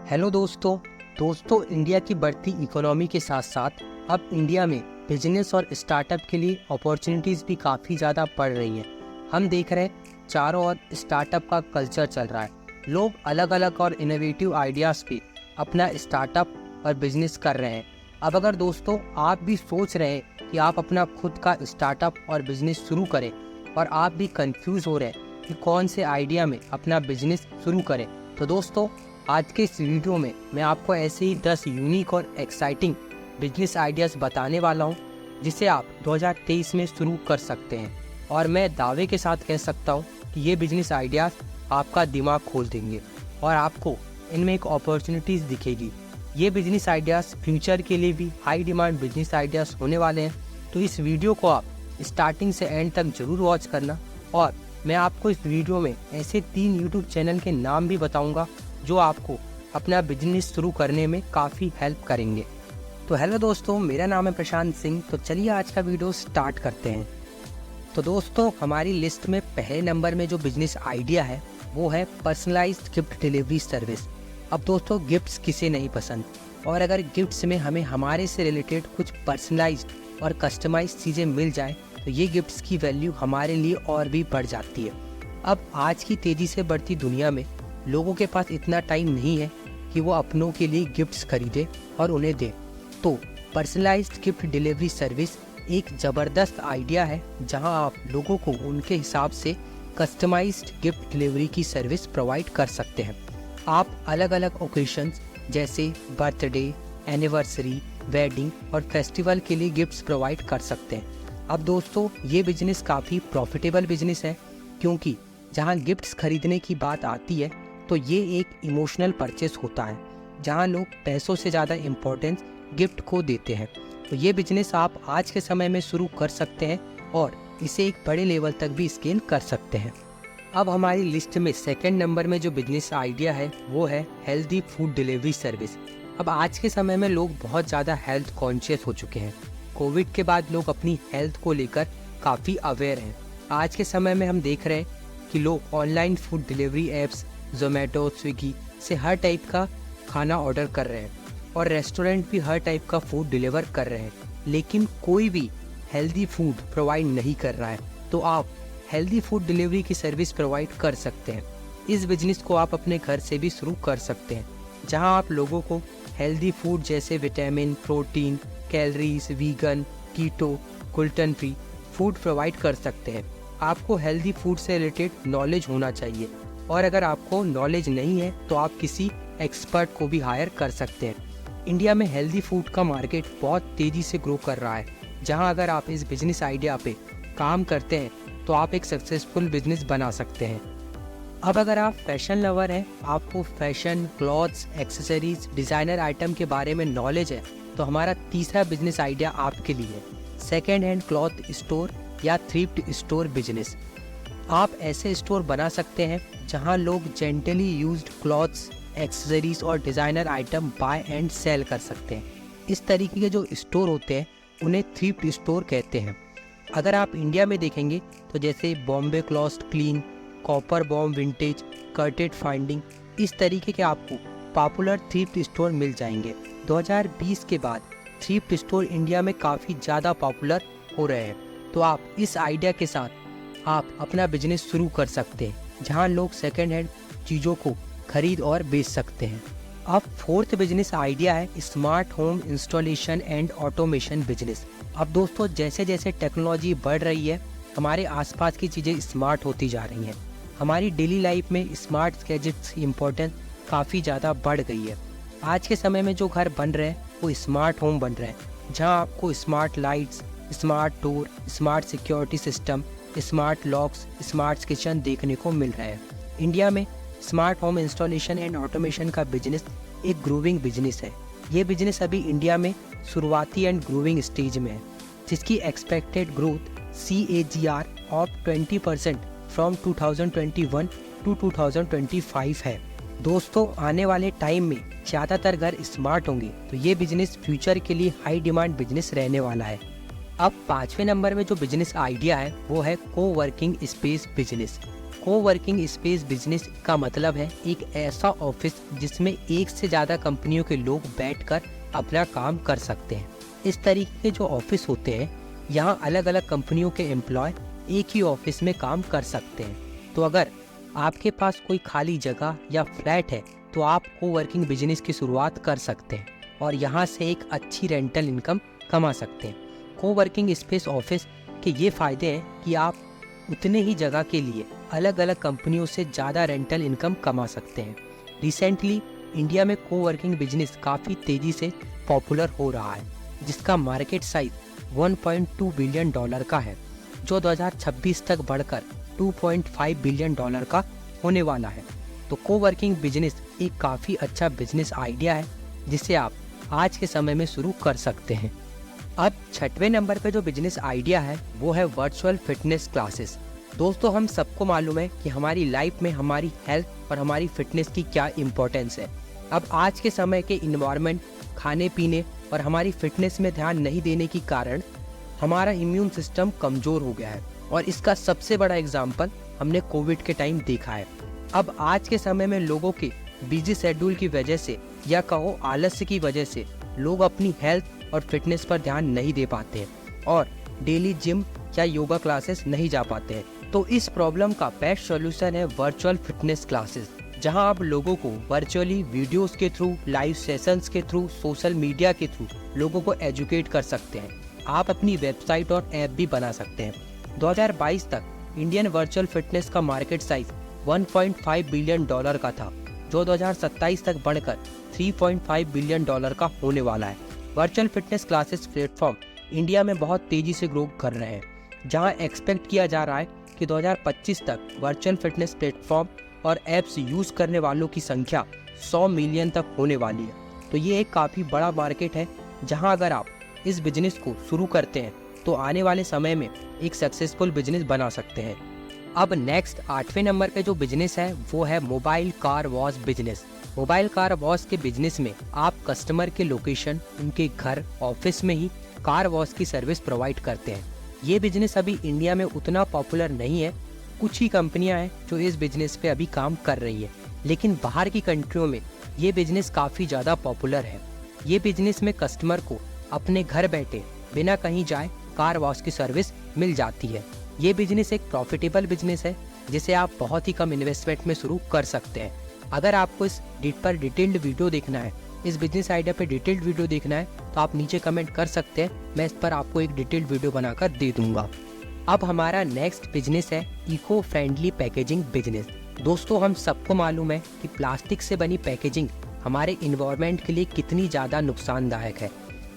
Hello दोस्तों India की बढ़ती इकोनॉमी के साथ साथ अब इंडिया में बिजनेस और स्टार्टअप के लिए अपॉर्चुनिटीज़ भी काफ़ी ज़्यादा बढ़ रही हैं। हम देख रहे हैं चारों ओर स्टार्टअप का कल्चर चल रहा है। लोग अलग अलग और इनोवेटिव आइडियाज़ पे अपना स्टार्टअप और बिजनेस कर रहे हैं। अब अगर दोस्तों आप भी सोच रहे हैं कि आप अपना खुद का स्टार्टअप और बिजनेस शुरू करें और आप भी कंफ्यूज हो रहे हैं कि कौन से आइडिया में अपना बिजनेस शुरू करें, तो दोस्तों आज के इस वीडियो में मैं आपको ऐसे ही 10 यूनिक और एक्साइटिंग बिजनेस आइडियाज़ बताने वाला हूं जिसे आप 2023 में शुरू कर सकते हैं। और मैं दावे के साथ कह सकता हूं कि ये बिजनेस आइडियाज़ आपका दिमाग खोल देंगे और आपको इनमें एक अपॉर्चुनिटीज़ दिखेगी। ये बिजनेस आइडियाज़ फ्यूचर के लिए भी हाई डिमांड बिजनेस आइडियाज़ होने वाले हैं, तो इस वीडियो को आप स्टार्टिंग से एंड तक ज़रूर वॉच करना। और मैं आपको इस वीडियो में ऐसे 3 यूट्यूब चैनल के नाम भी बताऊंगा जो आपको अपना बिजनेस शुरू करने में काफ़ी हेल्प करेंगे। तो हेलो दोस्तों, मेरा नाम है प्रशांत सिंह। तो चलिए आज का वीडियो स्टार्ट करते हैं। तो दोस्तों हमारी लिस्ट में पहले नंबर में जो बिजनेस आइडिया है वो है पर्सनलाइज्ड गिफ्ट डिलीवरी सर्विस। अब दोस्तों गिफ्ट्स किसे नहीं पसंद, और अगर गिफ्ट्स में हमें हमारे से रिलेटेड कुछ पर्सनलाइज्ड और कस्टमाइज्ड चीज़ें मिल जाए तो ये गिफ्ट्स की वैल्यू हमारे लिए और भी बढ़ जाती है। अब आज की तेज़ी से बढ़ती दुनिया में लोगों के पास इतना टाइम नहीं है कि वो अपनों के लिए गिफ्ट्स खरीदे और उन्हें दे। तो पर्सनलाइज्ड गिफ्ट डिलीवरी सर्विस एक ज़बरदस्त आइडिया है जहां आप लोगों को उनके हिसाब से कस्टमाइज्ड गिफ्ट डिलीवरी की सर्विस प्रोवाइड कर सकते हैं। आप अलग अलग ओकेशंस जैसे बर्थडे, एनिवर्सरी, वेडिंग और फेस्टिवल के लिए गिफ्ट्स प्रोवाइड कर सकते हैं। अब दोस्तों ये बिजनेस काफ़ी प्रॉफिटेबल बिजनेस है, क्योंकि जहां गिफ्ट्स खरीदने की बात आती है तो ये एक इमोशनल परचेस होता है जहां लोग पैसों से ज़्यादा इम्पोर्टेंस गिफ्ट को देते हैं। तो ये बिजनेस आप आज के समय में शुरू कर सकते हैं और इसे एक बड़े लेवल तक भी स्केल कर सकते हैं। अब हमारी लिस्ट में सेकंड नंबर में जो बिजनेस आइडिया है वो है हेल्दी फूड डिलीवरी सर्विस। अब आज के समय में लोग बहुत ज़्यादा हेल्थ कॉन्शियस हो चुके हैं। कोविड के बाद लोग अपनी हेल्थ को लेकर काफ़ी अवेयर हैं। आज के समय में हम देख रहे हैं कि लोग online food delivery apps Zomato, Swiggy से हर टाइप का खाना ऑर्डर कर रहे हैं और रेस्टोरेंट भी हर टाइप का फूड डिलीवर कर रहे हैं, लेकिन कोई भी हेल्दी फूड प्रोवाइड नहीं कर रहा है। तो आप हेल्दी फूड डिलीवरी की सर्विस प्रोवाइड कर सकते हैं। इस बिजनेस को आप अपने घर से भी शुरू कर सकते हैं, जहां आप लोगों को हेल्दी फूड जैसे विटामिन, प्रोटीन, कैलोरीज, वीगन, कीटो, ग्लूटेन फ्री फूड प्रोवाइड कर सकते हैं। आपको हेल्दी फूड से रिलेटेड नॉलेज होना चाहिए, और अगर आपको नॉलेज नहीं है तो आप किसी एक्सपर्ट को भी हायर कर सकते हैं। इंडिया में हेल्दी फूड का मार्केट बहुत तेज़ी से ग्रो कर रहा है, जहां अगर आप इस बिजनेस आइडिया पे काम करते हैं तो आप एक सक्सेसफुल बिजनेस बना सकते हैं। अब अगर आप फैशन लवर हैं, आपको fashion, clothes, accessories, designer item के बारे में नॉलेज है, तो हमारा तीसरा बिजनेस आइडिया आपके लिए है सेकेंड हैंड क्लॉथ स्टोर या थ्रिफ्ट स्टोर बिजनेस। आप ऐसे स्टोर बना सकते हैं जहां लोग जेंटली यूज्ड क्लॉथ्स, एक्सेसरीज और designer item buy and sell कर सकते हैं। इस तरीके के जो स्टोर होते हैं उन्हें थ्रिफ्ट स्टोर कहते हैं। अगर आप इंडिया में देखेंगे तो जैसे Bombay cloth clean, copper bomb vintage, curated finding, इस तरीके के आपको पॉपुलर थ्रिफ्ट स्टोर मिल जाएंगे। 2020 के बाद थ्रिफ्ट स्टोर इंडिया में काफ़ी ज़्यादा पॉपुलर हो रहे हैं। तो आप इस आइडिया के साथ आप अपना बिजनेस शुरू कर सकते हैं, जहां लोग सेकेंड हैंड चीज़ों को खरीद और बेच सकते हैं। अब फोर्थ बिजनेस आइडिया है smart home installation and automation business. अब दोस्तों जैसे जैसे टेक्नोलॉजी बढ़ रही है, हमारे आसपास की चीज़ें स्मार्ट होती जा रही हैं। हमारी डेली लाइफ में स्मार्ट गैजेट्स की इम्पोर्टेंस काफ़ी ज़्यादा बढ़ गई है। आज के समय में जो घर बन रहे हैं वो स्मार्ट होम बन रहे हैं, जहाँ आपको smart lights, smart door, smart security system, smart locks, smart kitchen देखने को मिल रहा है। इंडिया में smart home installation and automation का बिजनेस एक ग्रोविंग बिजनेस है। ये बिजनेस अभी इंडिया में शुरुआती एंड ग्रोविंग स्टेज में है, जिसकी expected growth CAGR of 20% from 2021 to 2025 है। दोस्तों आने वाले टाइम में ज़्यादातर घर स्मार्ट होंगे, तो ये बिजनेस फ्यूचर के लिए हाई डिमांड बिजनेस रहने वाला है। अब 5वें नंबर में जो बिजनेस आइडिया है वो है coworking space business. Coworking space business का मतलब है एक ऐसा ऑफिस जिसमें एक से ज़्यादा कंपनियों के लोग बैठकर अपना काम कर सकते हैं। इस तरीके के जो ऑफिस होते हैं, यहाँ अलग अलग कंपनियों के एम्प्लॉय एक ही ऑफिस में काम कर सकते हैं। तो अगर आपके पास कोई खाली जगह या फ्लैट है तो आप कोवर्किंग बिजनेस की शुरुआत कर सकते हैं और यहाँ से एक अच्छी रेंटल इनकम कमा सकते हैं। कोवर्किंग स्पेस ऑफिस के ये फ़ायदे हैं कि आप उतने ही जगह के लिए अलग अलग कंपनियों से ज़्यादा रेंटल इनकम कमा सकते हैं। रिसेंटली इंडिया में कोवर्किंग बिजनेस काफ़ी तेज़ी से पॉपुलर हो रहा है, जिसका मार्केट साइज 1.2 बिलियन डॉलर का है, जो 2026 तक बढ़कर 2.5 बिलियन डॉलर का होने वाला है। तो कोवर्किंग बिजनेस एक काफ़ी अच्छा बिजनेस आइडिया है जिसे आप आज के समय में शुरू कर सकते हैं। अब 6वें नंबर पे जो बिजनेस आइडिया है वो है वर्चुअल फिटनेस क्लासेस। दोस्तों, हम सबको मालूम है कि हमारी लाइफ में हमारी हेल्थ और हमारी फिटनेस की क्या इम्पोर्टेंस है। अब आज के समय के इन्वायरमेंट, खाने पीने और हमारी फिटनेस में ध्यान नहीं देने के कारण हमारा इम्यून सिस्टम कमज़ोर हो गया है और इसका सबसे बड़ा एग्जाम्पल हमने कोविड के टाइम देखा है। अब आज के समय में लोगों के बिजी शेड्यूल की वजह से या कहो आलस्य की वजह से लोग अपनी हेल्थ और फिटनेस पर ध्यान नहीं दे पाते हैं और डेली जिम या योगा क्लासेस नहीं जा पाते हैं। तो इस प्रॉब्लम का बेस्ट सॉल्यूशन है वर्चुअल फिटनेस क्लासेस, जहां आप लोगों को वर्चुअली वीडियोस के थ्रू, लाइव सेशंस के थ्रू, सोशल मीडिया के थ्रू लोगों को एजुकेट कर सकते हैं। आप अपनी वेबसाइट और ऐप भी बना सकते हैं। 2022 तक इंडियन वर्चुअल फिटनेस का मार्केट साइज 1.5 बिलियन डॉलर का था, जो 2027 तक बढ़कर 3.5 बिलियन डॉलर का होने वाला है। Virtual fitness classes platform India में बहुत तेज़ी से ग्रो कर रहे हैं, जहां एक्सपेक्ट किया जा रहा है कि 2025 तक वर्चुअल फिटनेस प्लेटफॉर्म और ऐप्स यूज़ करने वालों की संख्या 100 मिलियन तक होने वाली है। तो ये एक काफ़ी बड़ा मार्केट है, जहां अगर आप इस बिजनेस को शुरू करते हैं तो आने वाले समय में एक सक्सेसफुल बिजनेस बना सकते हैं। अब नेक्स्ट 8वें नंबर पे जो बिजनेस है वो है mobile car wash business. Mobile car wash के बिजनेस में आप कस्टमर के लोकेशन, उनके घर, ऑफिस में ही कार वॉश की सर्विस प्रोवाइड करते हैं। ये बिजनेस अभी इंडिया में उतना पॉपुलर नहीं है, कुछ ही कंपनियां हैं जो इस बिजनेस पे अभी काम कर रही है, लेकिन बाहर की कंट्रियों में ये बिजनेस काफ़ी ज़्यादा पॉपुलर है। ये बिजनेस में कस्टमर को अपने घर बैठे बिना कहीं जाए कार वॉश की सर्विस मिल जाती है। ये बिजनेस एक प्रॉफिटेबल बिजनेस है जिसे आप बहुत ही कम इन्वेस्टमेंट में शुरू कर सकते हैं। अगर आपको इस पर डिटेल्ड वीडियो देखना है, इस बिजनेस आइडिया पे डिटेल्ड वीडियो देखना है, तो आप नीचे कमेंट कर सकते हैं, मैं इस पर आपको एक डिटेल्ड वीडियो बनाकर दे दूंगा। अब हमारा नेक्स्ट बिजनेस है इको फ्रेंडली पैकेजिंग बिजनेस। दोस्तों, हम सबको मालूम है कि प्लास्टिक से बनी पैकेजिंग हमारे इन्वायरमेंट के लिए कितनी ज़्यादा नुकसानदायक है।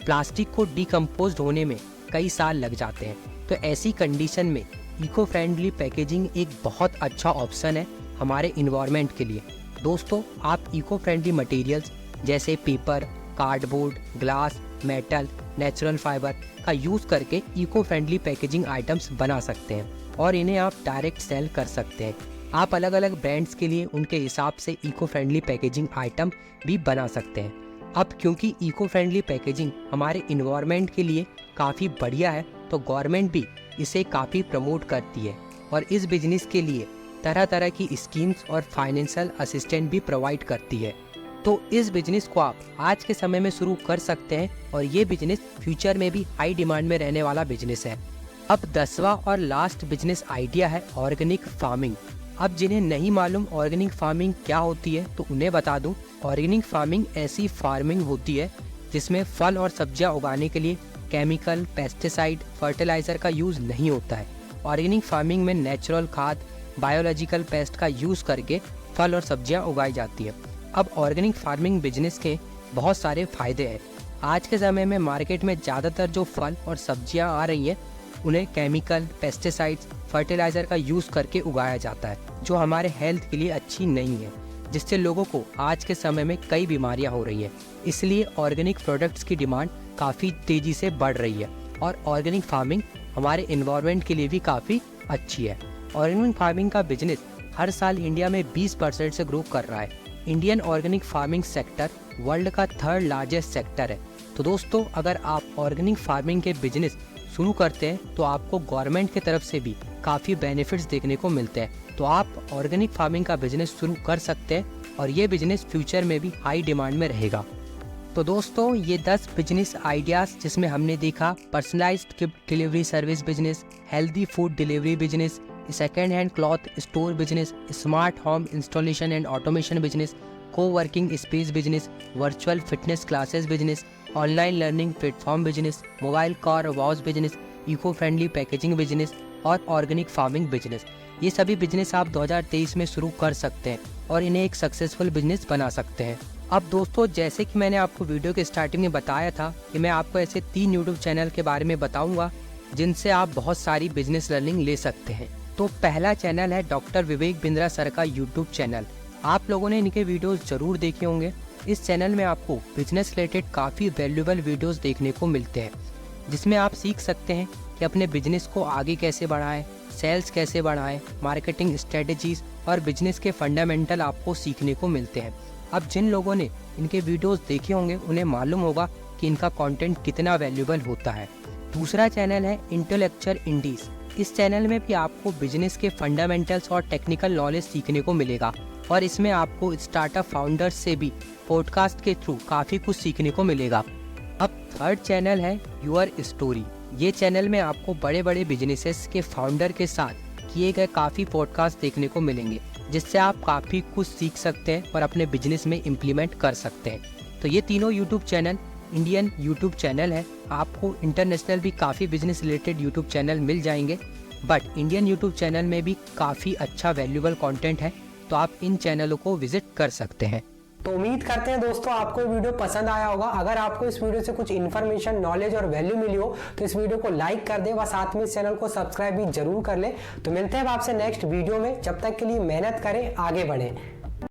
प्लास्टिक को डिकम्पोज होने में कई साल लग जाते हैं, तो ऐसी कंडीशन में इको फ्रेंडली पैकेजिंग एक बहुत अच्छा ऑप्शन है हमारे इन्वायरमेंट के लिए। दोस्तों, आप इको फ्रेंडली मटेरियल्स जैसे paper, cardboard, glass, metal, natural fibre का यूज़ करके इको फ्रेंडली पैकेजिंग आइटम्स बना सकते हैं और इन्हें आप डायरेक्ट सेल कर सकते हैं। आप अलग अलग ब्रांड्स के लिए उनके हिसाब से इको फ्रेंडली पैकेजिंग आइटम भी बना सकते हैं। अब क्योंकि इको फ्रेंडली पैकेजिंग हमारे इन्वायरमेंट के लिए काफ़ी बढ़िया है, तो गवर्नमेंट भी इसे काफ़ी प्रमोट करती है और इस बिजनेस के लिए तरह तरह की स्कीम्स और फाइनेंशियल असिस्टेंट भी प्रोवाइड करती है। तो इस बिजनेस को आप आज के समय में शुरू कर सकते हैं और ये बिजनेस फ्यूचर में भी हाई डिमांड में रहने वाला बिजनेस है। अब 10वां और लास्ट बिजनेस आइडिया है ऑर्गेनिक फार्मिंग। अब जिन्हें नहीं मालूम ऑर्गेनिक फार्मिंग क्या होती है तो उन्हें बता दूं, ऑर्गेनिक फार्मिंग ऐसी फार्मिंग होती है जिसमें फल और सब्जियां उगाने के लिए केमिकल, पेस्टिसाइड, फर्टिलाइजर का यूज़ नहीं होता है। ऑर्गेनिक फार्मिंग में नेचुरल खाद, बायोलॉजिकल पेस्ट का यूज़ करके फल और सब्जियां उगाई जाती है। अब ऑर्गेनिक फार्मिंग बिजनेस के बहुत सारे फायदे हैं। आज के समय में मार्केट में ज़्यादातर जो फल और सब्जियां आ रही हैं उन्हें केमिकल, पेस्टिसाइड्स, फर्टिलाइज़र का यूज़ करके उगाया जाता है, जो हमारे हेल्थ के लिए अच्छी नहीं है, जिससे लोगों को आज के समय में कई बीमारियां हो रही हैं। इसलिए ऑर्गेनिक प्रोडक्ट्स की डिमांड काफ़ी तेज़ी से बढ़ रही है और ऑर्गेनिक फार्मिंग हमारे इन्वायरमेंट के लिए भी काफ़ी अच्छी है। ऑर्गेनिक फार्मिंग का बिजनेस हर साल इंडिया में 20% से ग्रो कर रहा है। Indian organic farming sector world का 3rd लार्जेस्ट सेक्टर है। तो दोस्तों, अगर आप ऑर्गेनिक फार्मिंग के बिजनेस शुरू करते हैं तो आपको गवर्नमेंट की तरफ से भी काफ़ी बेनिफिट्स देखने को मिलते हैं। तो आप ऑर्गेनिक फार्मिंग का बिजनेस शुरू कर सकते हैं और ये बिजनेस फ्यूचर में भी हाई डिमांड में रहेगा। तो दोस्तों ये 10 बिजनेस आइडियाज़ जिसमें हमने देखा personalized gift delivery service business, healthy food delivery business, second hand cloth store business, smart home installation and automation business, coworking space business, virtual fitness classes business, online learning platform business, mobile car wash business, eco friendly packaging business और organic farming business. ये सभी business आप 2023 में शुरू कर सकते हैं और इन्हें एक सक्सेसफुल बिजनेस बना सकते हैं। अब दोस्तों जैसे कि मैंने आपको वीडियो के स्टार्टिंग में बताया था कि मैं आपको ऐसे 3 यूट्यूब चैनल के बारे में बताऊंगा जिनसे आप बहुत सारी बिजनेस लर्निंग ले सकते हैं। तो पहला चैनल है डॉक्टर विवेक बिंद्रा सर का यूट्यूब चैनल। आप लोगों ने इनके वीडियोस जरूर देखे होंगे। इस चैनल में आपको बिजनेस रिलेटेड काफ़ी वैल्यूएबल वीडियोस देखने को मिलते हैं जिसमें आप सीख सकते हैं कि अपने बिजनेस को आगे कैसे बढ़ाएं, सेल्स कैसे बढ़ाएं, मार्केटिंग स्ट्रेटजीज और बिजनेस के फंडामेंटल आपको सीखने को मिलते हैं। अब जिन लोगों ने इनके वीडियोस देखे होंगे उन्हें मालूम होगा कि इनका कंटेंट कितना वैल्यूएबल होता है। दूसरा चैनल है इंटेलेक्चुअल इंडीज। इस चैनल में भी आपको बिजनेस के फंडामेंटल्स और टेक्निकल नॉलेज सीखने को मिलेगा और इसमें आपको स्टार्टअप फाउंडर्स से भी पॉडकास्ट के थ्रू काफ़ी कुछ सीखने को मिलेगा। अब थर्ड चैनल है यूर स्टोरी। ये चैनल में आपको बड़े बड़े बिजनेसेस के फाउंडर के साथ किए गए काफ़ी पॉडकास्ट देखने को मिलेंगे जिससे आप काफ़ी कुछ सीख सकते हैं और अपने बिजनेस में इम्प्लीमेंट कर सकते हैं। तो ये तीनों YouTube channel Indian YouTube channel है। आपको इंटरनेशनल भी काफ़ी बिजनेस रिलेटेड यूट्यूब चैनल मिल जाएंगे, बट इंडियन यूट्यूब चैनल में भी काफ़ी अच्छा वैल्यूएबल कंटेंट है, तो आप इन चैनलों को विजिट कर सकते हैं। तो उम्मीद करते हैं दोस्तों आपको ये वीडियो पसंद आया होगा। अगर आपको इस वीडियो से कुछ इन्फॉर्मेशन, नॉलेज और वैल्यू मिली हो तो इस वीडियो को लाइक कर दें व साथ में इस चैनल को सब्सक्राइब भी जरूर कर लें। तो मिलते हैं आपसे नेक्स्ट वीडियो में। जब तक के लिए मेहनत करें, आगे बढ़ें।